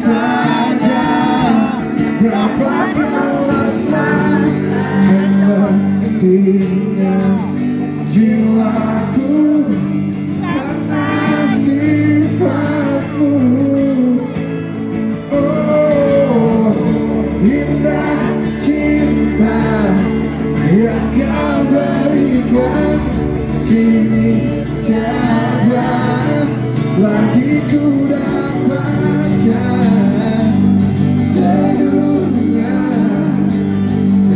saja dapat merasakan pentingnya jiwaku karena sifatmu. Oh, indah cinta yang kau berikan kini tiada lagi ku dapatkan teduhnya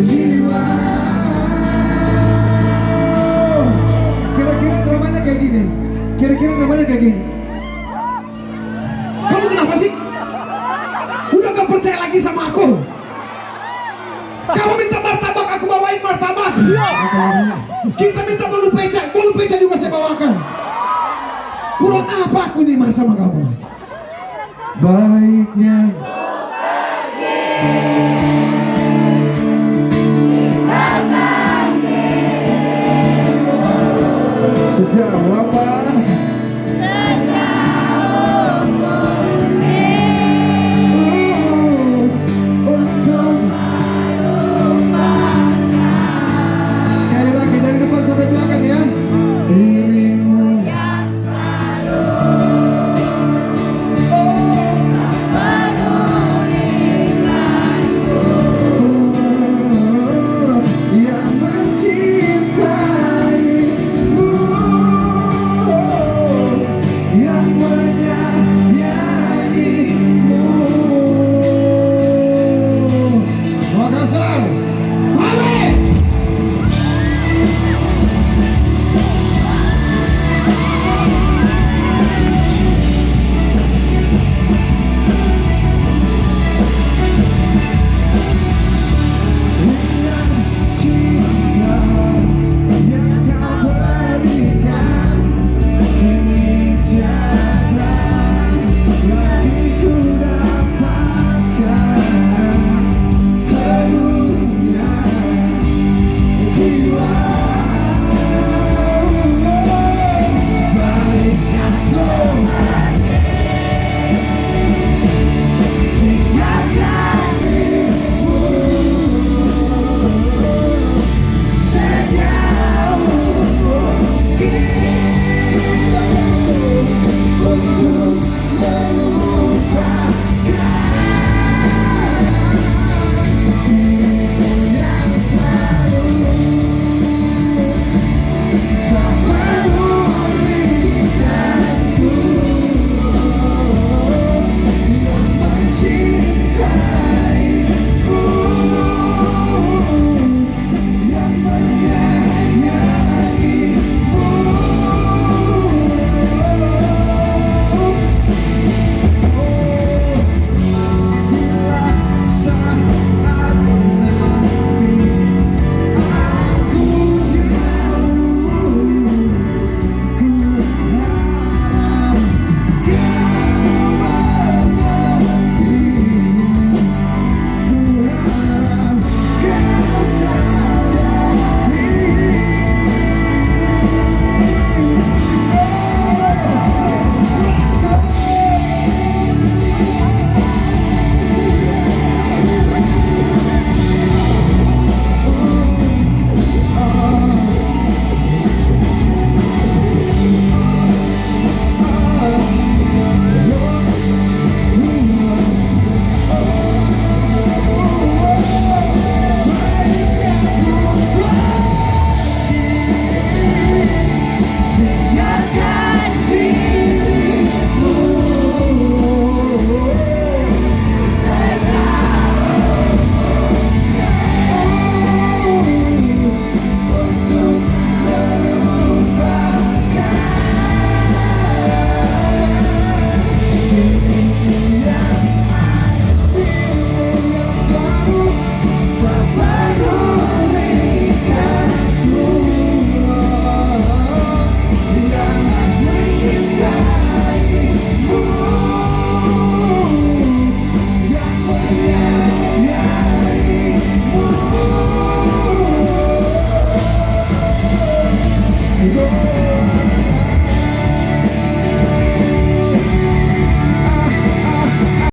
jiwa. Kira-kira dramanya kayak gini. Kira-kira dramanya kayak gini. Kamu kenapa sih? Udah gak percaya lagi sama aku? Kamu minta martabak, aku bawain martabak. Kita minta bolu peca juga saya bawakan. Kurang apa aku nih mas sama kamu mas? Baiknya sejauh apa